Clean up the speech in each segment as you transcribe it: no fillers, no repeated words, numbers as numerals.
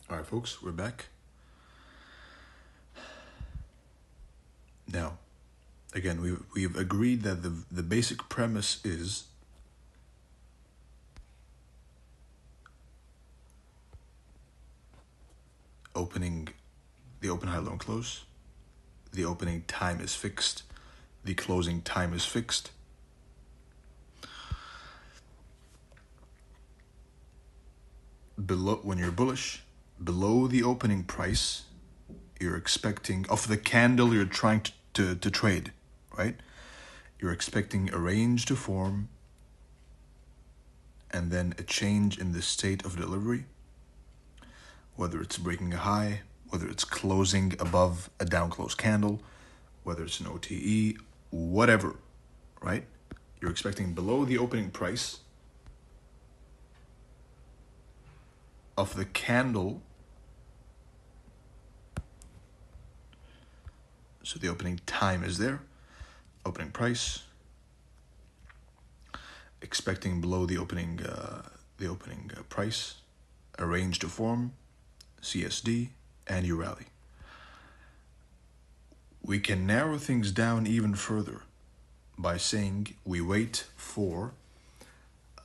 All right, folks, we're back. Now, again, we've agreed that the basic premise is opening, the open, high, low, and close. The opening time is fixed. The closing time is fixed. Below, when you're bullish, below the opening price, you're expecting, of the candle you're trying to trade, right? You're expecting a range to form and then a change in the state of delivery, whether it's breaking a high, whether it's closing above a down close candle, whether it's an OTE, whatever, right? You're expecting below the opening price of the candle. So the opening time is there, opening price, expecting below the opening price, a range to form, CSD, and you rally. We can narrow things down even further by saying we wait for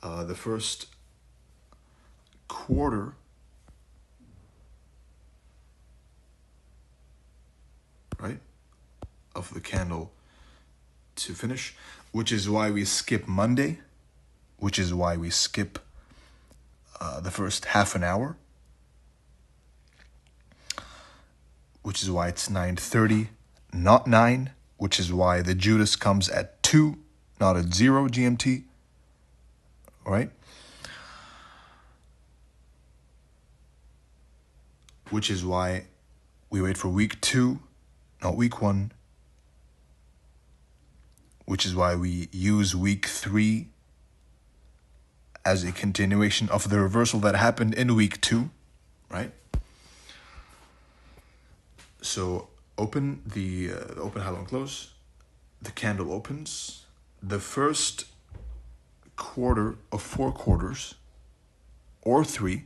the first quarter right of the candle to finish, which is why we skip Monday, which is why we skip the first half an hour, which is why it's 9:30, not 9, which is why the Judas comes at 2, not at 0 GMT, right? Which is why we wait for week 2, not week 1, which is why we use week 3 as a continuation of the reversal that happened in week 2, right? So open the open, high, low, and close. The candle opens. The first quarter of 4 quarters, or 3,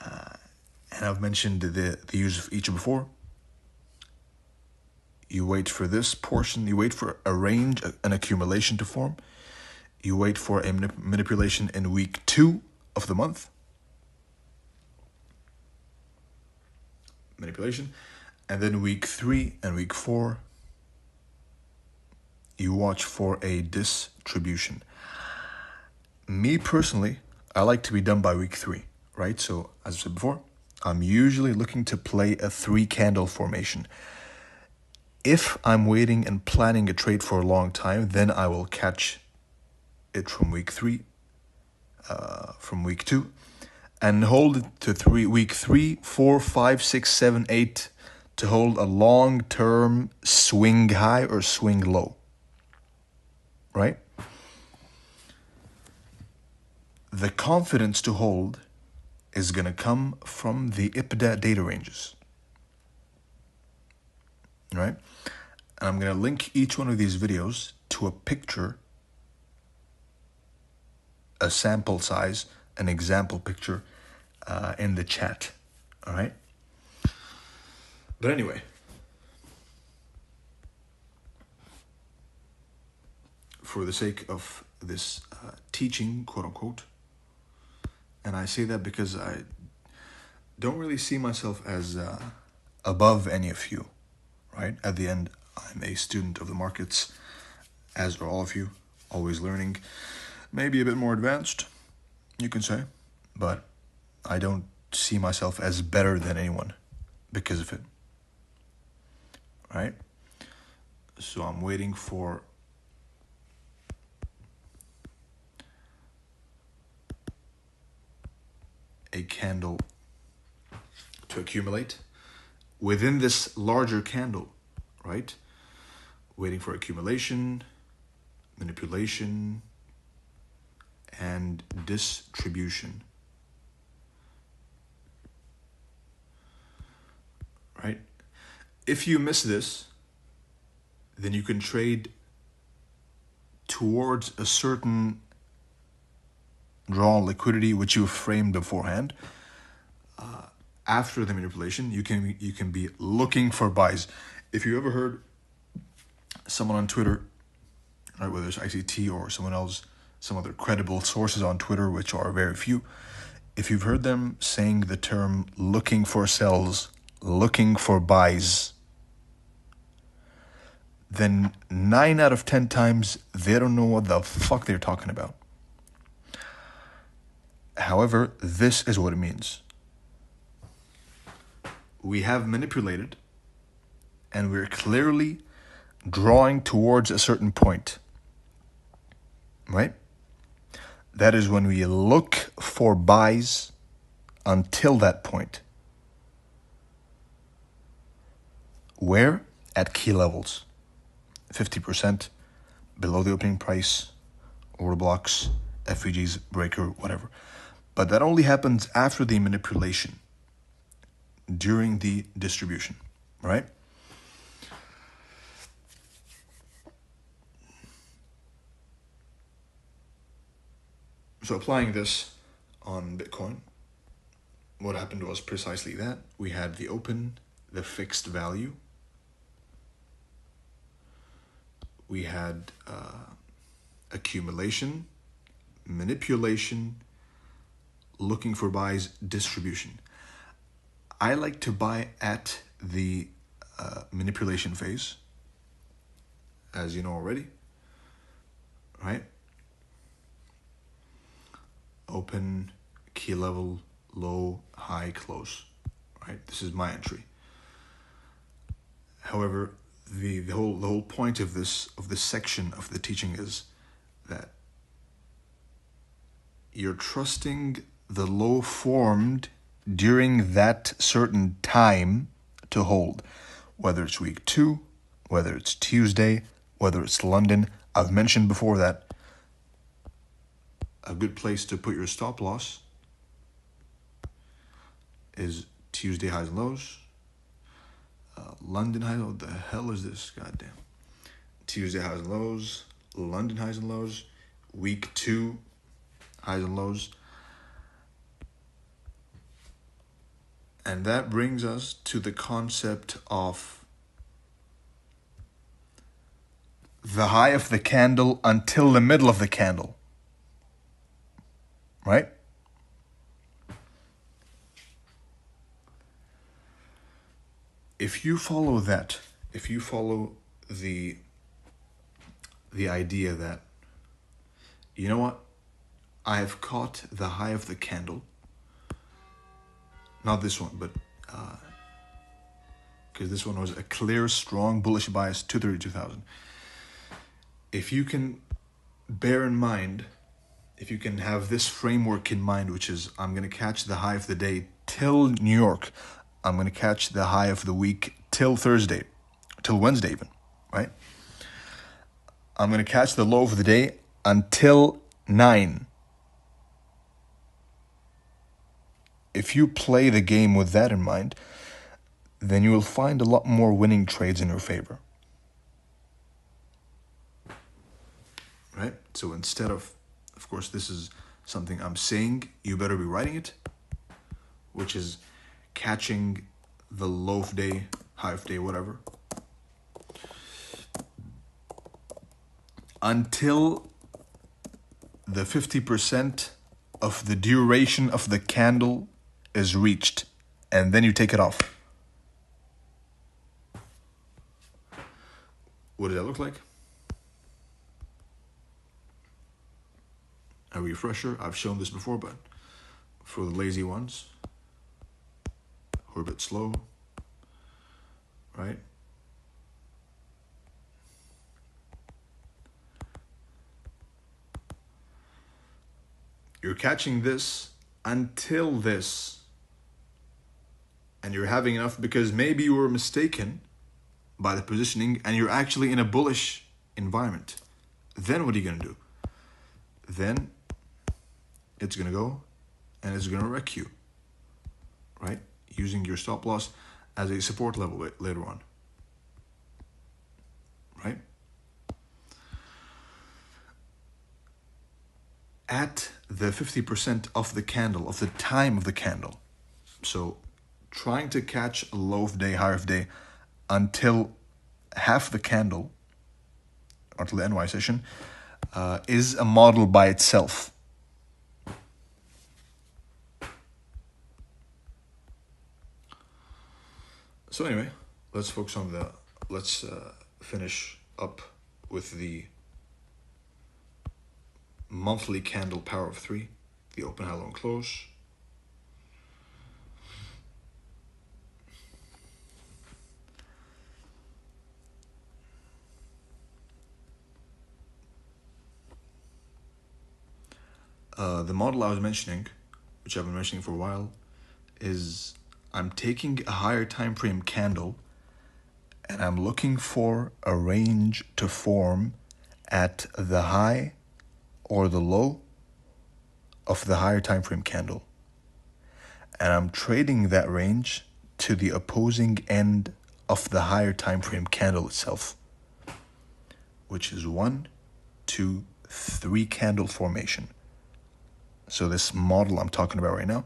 and I've mentioned the use of each before. You wait for this portion. You wait for a range, an accumulation to form. You wait for a manipulation in week 2 of the month. Manipulation. And then week 3 and week 4, you watch for a distribution. Me personally, I like to be done by week 3, right? So as I said before, I'm usually looking to play a 3-candle formation. If I'm waiting and planning a trade for a long time, then I will catch it from week 3, from week 2, and hold it to week 3, 4, 5, 6, 7, 8 to hold a long-term swing high or swing low, right? The confidence to hold is going to come from the IPDA data ranges, right? And I'm going to link each one of these videos to a picture, a sample size, an example picture in the chat, all right? But anyway, for the sake of this teaching, quote unquote, and I say that because I don't really see myself as above any of you, right? At the end, I'm a student of the markets, as are all of you, always learning, maybe a bit more advanced, you can say, but I don't see myself as better than anyone because of it, right? So I'm waiting for a candle to accumulate within this larger candle, right? Waiting for accumulation, manipulation, and distribution, right? If you miss this, then you can trade towards a certain drawn liquidity which you've framed beforehand. after the manipulation, you can be looking for buys. If you ever heard someone on Twitter, right, whether it's ICT or someone else, some other credible sources on Twitter, which are very few, if you've heard them saying the term looking for sells, looking for buys, then 9 out of 10 times they don't know what the fuck they're talking about. However, this is what it means. We have manipulated and we're clearly drawing towards a certain point, right? That is when we look for buys until that point. Where? At key levels. 50% below the opening price, order blocks, FVGs, breaker, whatever. But that only happens after the manipulation, during the distribution, right? So applying this on Bitcoin, what happened was precisely that. We had the open, the fixed value. We had accumulation, manipulation, looking for buys, distribution. I like to buy at the manipulation phase, as you know already, right? Open, key level, low, high, close, right? This is my entry. However, the whole point of this section of the teaching is that you're trusting the low formed during that certain time to hold, whether it's week 2, whether it's Tuesday, whether it's London. I've mentioned before that a good place to put your stop loss is Tuesday highs and lows. London highs, what the hell is this? Goddamn. Tuesday highs and lows, London highs and lows, week 2 highs and lows. And that brings us to the concept of the high of the candle until the middle of the candle, right? If you follow that, if you follow the idea that, you know what, I have caught the high of the candle, not this one, but because this one was a clear, strong, bullish bias, 232,000. If you can bear in mind, if you can have this framework in mind, which is I'm going to catch the high of the day till New York, I'm going to catch the high of the week till Thursday, till Wednesday even, right? I'm going to catch the low of the day until 9. If you play the game with that in mind, then you will find a lot more winning trades in your favor. Right? So instead of course, this is something I'm saying, you better be writing it, which is catching the low of day, high of day, whatever, until the 50% of the duration of the candle is reached, and then you take it off. What does that look like? A refresher. I've shown this before, but for the lazy ones who are a bit slow, right? You're catching this until this, and you're having enough because maybe you were mistaken by the positioning and you're actually in a bullish environment. Then what are you going to do? Then it's going to go and it's going to wreck you, right? Using your stop loss as a support level later on, right? At the 50% of the candle, of the time of the candle, So trying to catch a low of day, higher of day until half the candle, until the NY session, is a model by itself. So anyway, let's focus on let's finish up with the monthly candle power of 3, the open, high, low, and close. The model I was mentioning, which I've been mentioning for a while, is I'm taking a higher time frame candle and I'm looking for a range to form at the high or the low of the higher time frame candle. And I'm trading that range to the opposing end of the higher time frame candle itself, which is 1, 2, 3 candle formation. So this model I'm talking about right now,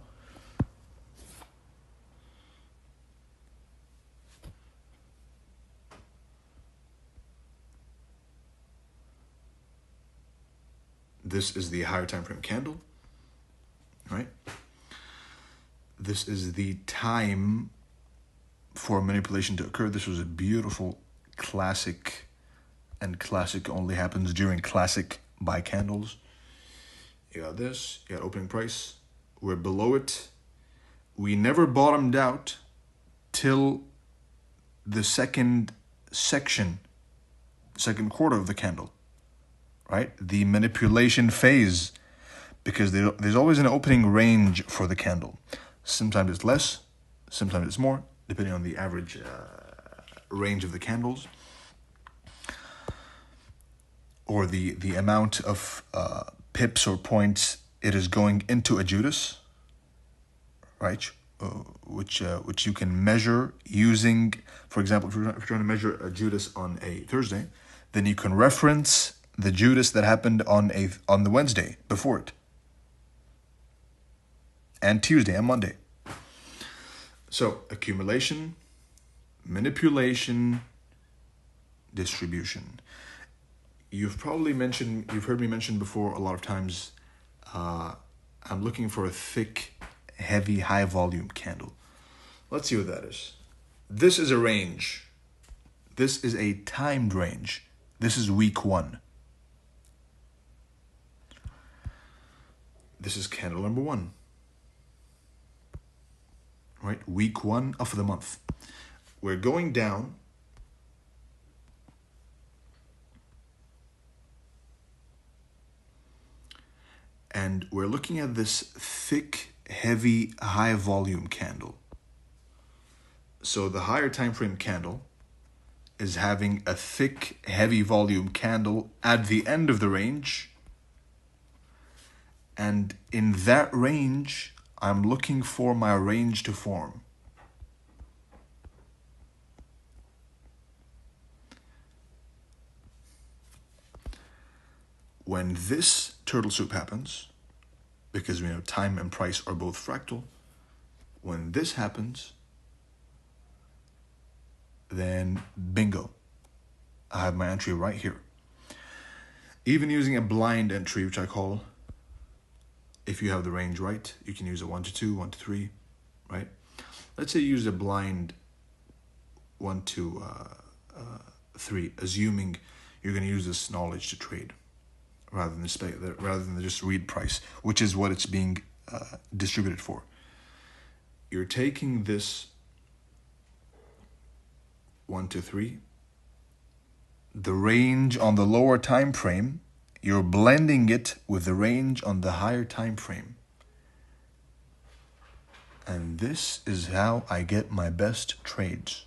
this is the higher time frame candle, right? This is the time for manipulation to occur. This was a beautiful classic, and classic only happens during classic buy candles. You got this, you got opening price. We're below it. We never bottomed out till the second quarter of the candle, right? The manipulation phase, because there's always an opening range for the candle. Sometimes it's less, sometimes it's more, depending on the average range of the candles, or the amount of pips or points it is going into a Judas, right? Which you can measure using, for example, if you're trying to measure a Judas on a Thursday, then you can reference the Judas that happened on the Wednesday before it, and Tuesday and Monday. So accumulation, manipulation, distribution. You've heard me mention before a lot of times, I'm looking for a thick, heavy, high volume candle. Let's see what that is. This is a range. This is a timed range. This is week 1. This is candle number 1. Right? Week 1 of the month. We're going down. And we're looking at this thick, heavy, high volume candle. So the higher time frame candle is having a thick, heavy volume candle at the end of the range. And in that range, I'm looking for my range to form. When this turtle soup happens, because we know time and price are both fractal, when this happens, then bingo, I have my entry right here. Even using a blind entry, which I call, if you have the range right, you can use a 1 to 2, 1 to 3, right? Let's say you use a blind 1 to 3, assuming you're going to use this knowledge to trade, rather than just read price, which is what it's being distributed for. You're taking this 1 to 3, the range on the lower time frame, you're blending it with the range on the higher time frame. And this is how I get my best trades.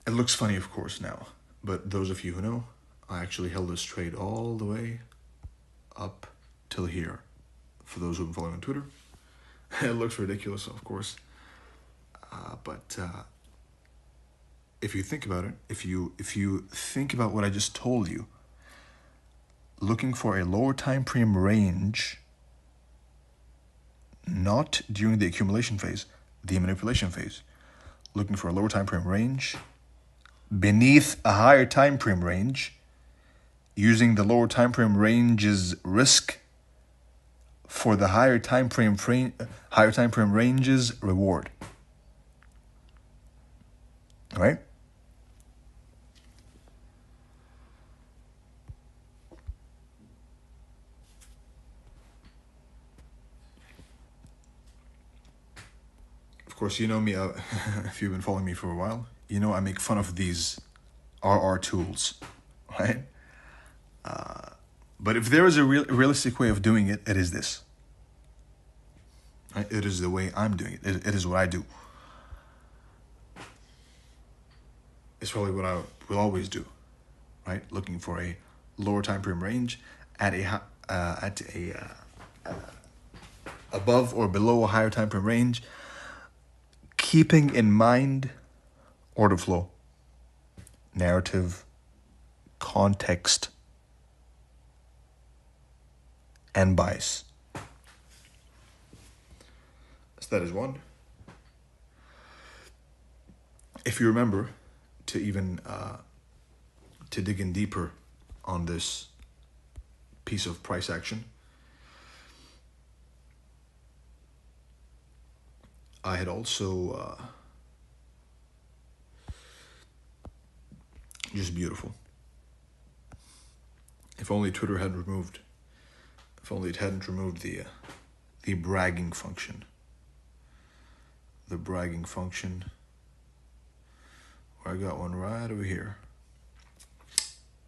It looks funny, of course, now, but those of you who know, I actually held this trade all the way up till here. For those who've been following on Twitter, it looks ridiculous, of course, but if you think about it, if you think about what I just told you, looking for a lower time frame range, not during the accumulation phase, the manipulation phase. Looking for a lower time frame range beneath a higher time frame range, using the lower time frame range's risk for the higher time frame range's reward. Right? Of course, you know me, if you've been following me for a while, you know I make fun of these RR tools, right? But if there is a realistic way of doing it, it is this. Right? It is the way I'm doing it. It is what I do. It's probably what I will always do, right? Looking for a lower time frame range at a above or below a higher time frame range, keeping in mind order flow, narrative, context, and bias. So that is one. If you remember, to even to dig in deeper on this piece of price action, I had also just beautiful. If only Twitter hadn't removed. If only it hadn't removed the bragging function. The bragging function. Where I got one right over here.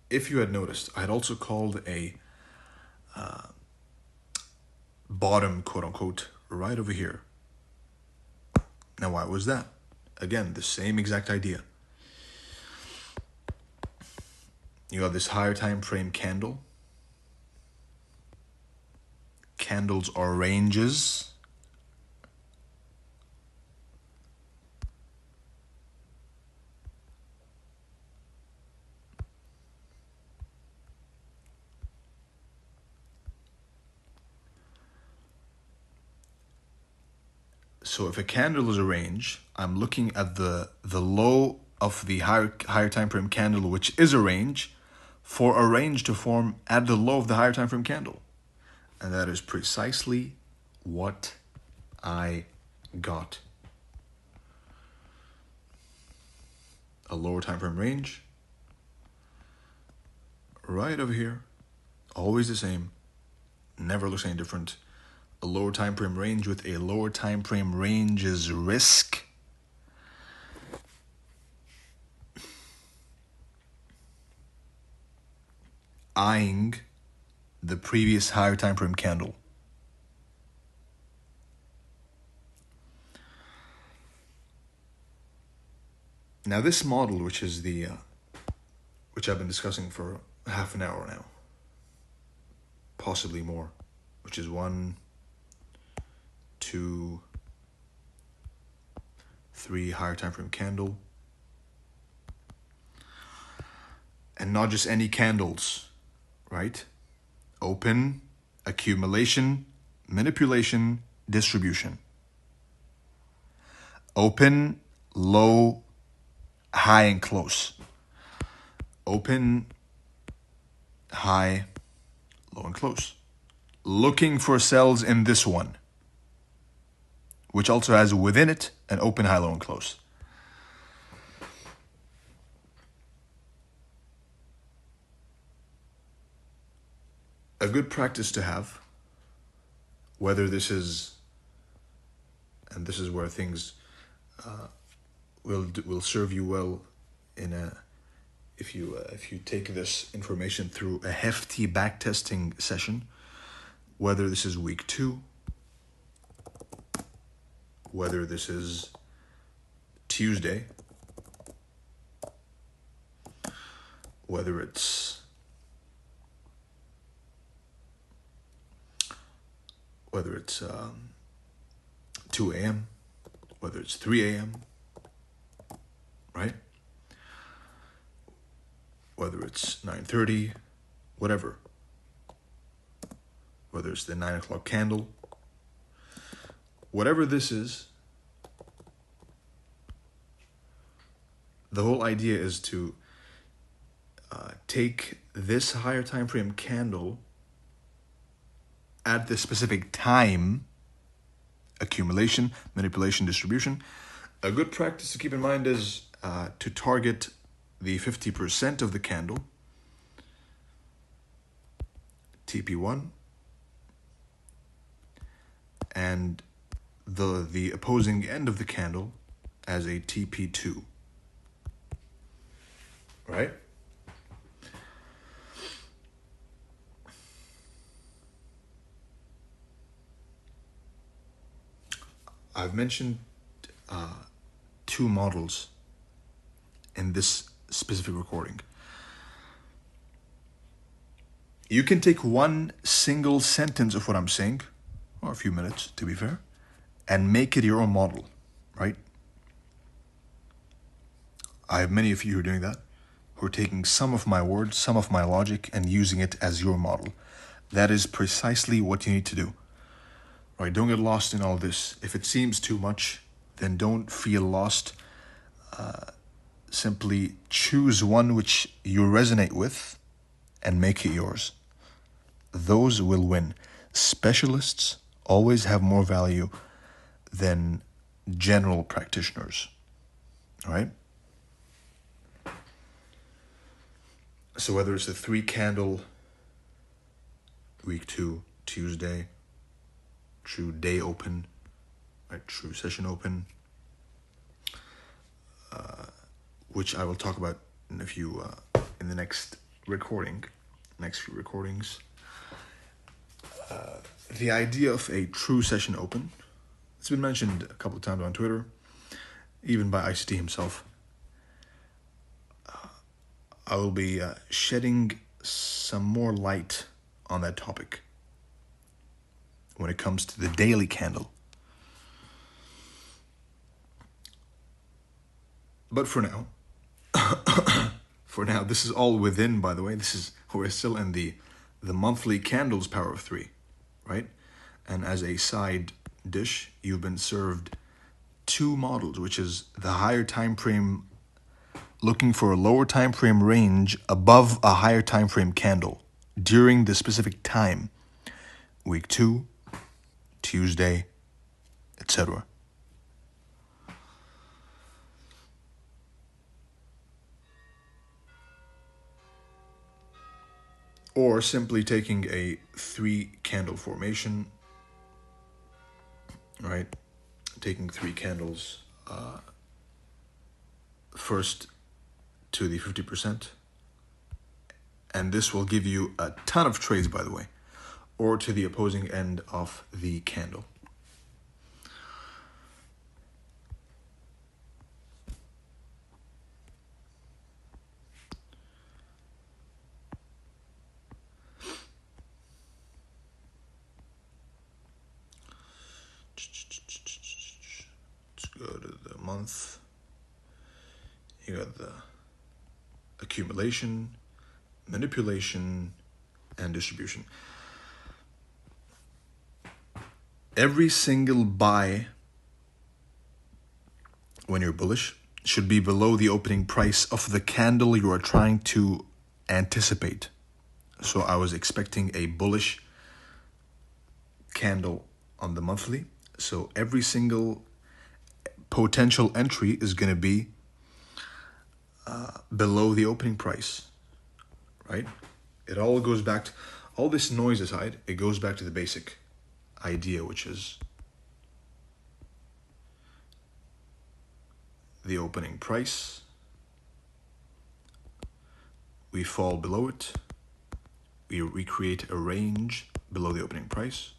If you had noticed, I had also called a bottom, quote unquote, right over here. Now, why was that? Again, the same exact idea. You have this higher time frame candle. Candles are ranges. So if a candle is a range, I'm looking at the low of the higher time frame candle, which is a range, for a range to form at the low of the higher time frame candle. And that is precisely what I got. A lower time frame range, right over here, always the same, never looks any different. A lower time frame range with a lower time frame range's risk. Eyeing the previous higher time frame candle. Now this model, which is which I've been discussing for half an hour now, possibly more, which is 1, 2, 3 higher time frame candle, and not just any candles, right? Open, accumulation, manipulation, distribution. Open, low, high, and close. Open, high, low, and close. Looking for cells in this one, which also has within it an open, high, low, and close. A good practice to have, whether this is, and this is where things will serve you well if you take this information through a hefty backtesting session, whether this is week 2, whether this is Tuesday, whether it's 2 a.m., whether it's 3 a.m., right? whether it's 9:30, whatever, whether it's the 9 o'clock candle, whatever this is, the whole idea is to take this higher time frame candle at the specific time, accumulation, manipulation, distribution. A good practice to keep in mind is to target the 50% of the candle, TP1, and the opposing end of the candle as a TP2, right? I've mentioned two models in this specific recording. You can take one single sentence of what I'm saying, or a few minutes to be fair, and make it your own model, right? I have many of you who are doing that, who are taking some of my words, some of my logic, and using it as your model. That is precisely what you need to do. Right? Don't get lost in all this. If it seems too much, then don't feel lost. Simply choose one which you resonate with and make it yours. Those will win. Specialists always have more value than general practitioners. All right? So whether it's a 3 candle, week 2, Tuesday, true day open, right, true session open, which I will talk about in in the next few recordings. The idea of a true session open, it's been mentioned a couple of times on Twitter, even by ICT himself. I will be shedding some more light on that topic when it comes to the daily candle. But for now, this is all within, by the way, we're still in the monthly candles power of 3, right? And as a side dish, you've been served 2 models, which is the higher time frame, looking for a lower time frame range above a higher time frame candle during the specific time, week 2, Tuesday, etc. Or simply taking a 3 candle formation, right? Taking 3 candles first to the 50%. And this will give you a ton of trades, by the way, or to the opposing end of the candle. Let's go to the month. You got the accumulation, manipulation, and distribution. Every single buy when you're bullish should be below the opening price of the candle you are trying to anticipate. So I was expecting a bullish candle on the monthly. So every single potential entry is going to be below the opening price, right? It all goes back to, all this noise aside, it goes back to the basic idea, which is the opening price. We fall below it. We recreate a range below the opening price.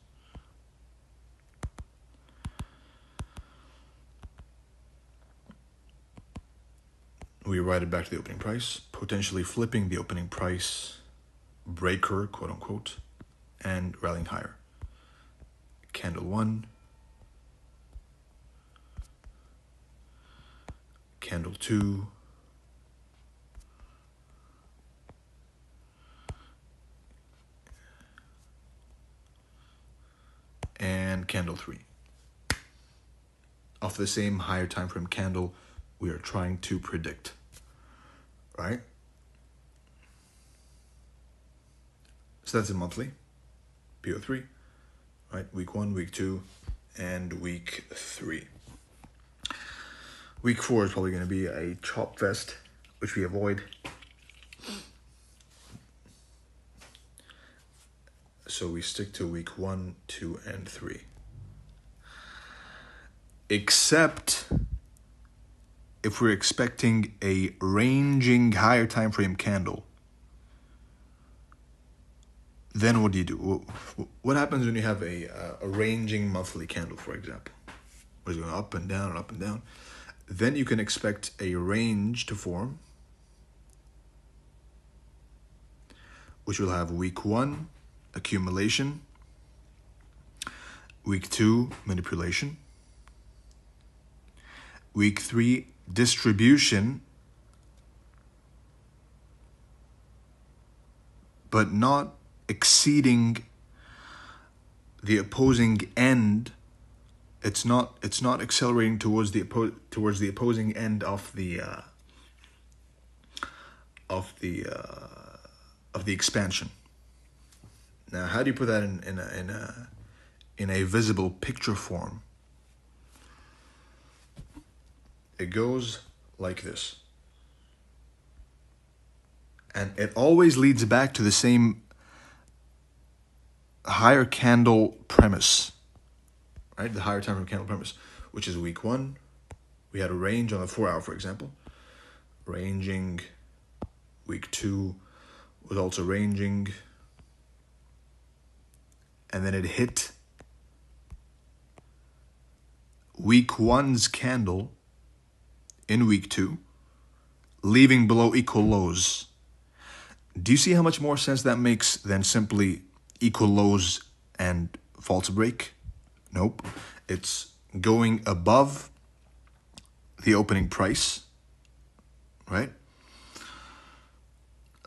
We ride it back to the opening price, potentially flipping the opening price breaker, quote unquote, and rallying higher. Candle 1, candle 2, candle 3 of the same higher time frame candle we are trying to predict, right? So that's a monthly, PO3, right? Week 1, week 2, and week 3. Week 4 is probably going to be a chop fest, which we avoid. So we stick to week 1, 2, and 3. Except if we're expecting a ranging higher time frame candle, then what do you do? What happens when you have a ranging monthly candle, for example? Where it's going up and down and up and down. Then you can expect a range to form, which will have week 1, accumulation, week 2, manipulation, week 3, distribution, but not exceeding the opposing end. It's not accelerating towards the opposing end of the expansion. Now, how do you put that in a visible picture form? It goes like this, and it always leads back to the same higher candle premise, right? The higher time frame candle premise, which is week 1. We had a range on the 4-hour, for example. Ranging. Week 2 was also ranging. And then it hit week 1's candle in week 2, leaving below equal lows. Do you see how much more sense that makes than simply equal lows and false break? Nope. It's going above the opening price, right?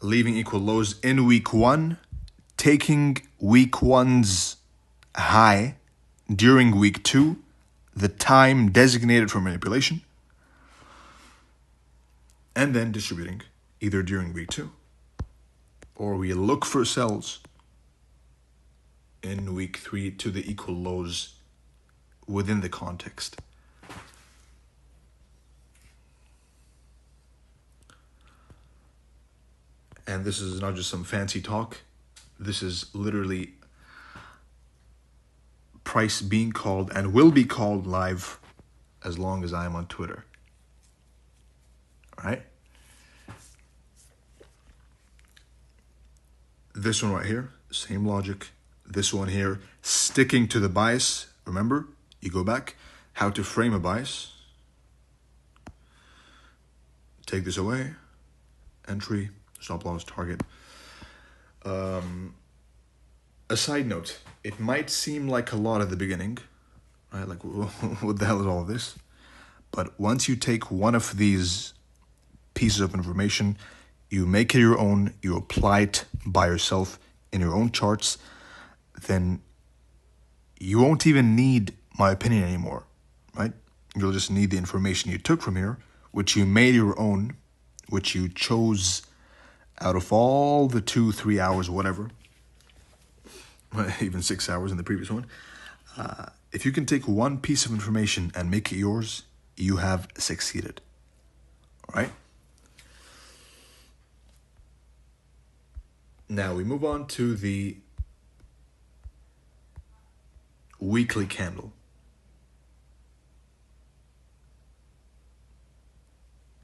Leaving equal lows in week 1, taking week 1's high during week 2, the time designated for manipulation, and then distributing either during week 2 or we look for sells in week 3 to the equal lows within the context. And this is not just some fancy talk. This is literally price being called and will be called live as long as I am on Twitter. All right? This one right here, same logic. This one here, sticking to the bias. Remember, you go back, how to frame a bias. Take this away. Entry, stop loss, target. A side note, it might seem like a lot at the beginning, right? Like, what the hell is all of this? But once you take one of these pieces of information, you make it your own, you apply it by yourself in your own charts, then you won't even need my opinion anymore, right? You'll just need the information you took from here, which you made your own, which you chose out of all the 2-3 hours, whatever, even 6 hours in the previous one. If you can take one piece of information and make it yours, you have succeeded, all right? Now we move on to the weekly candle.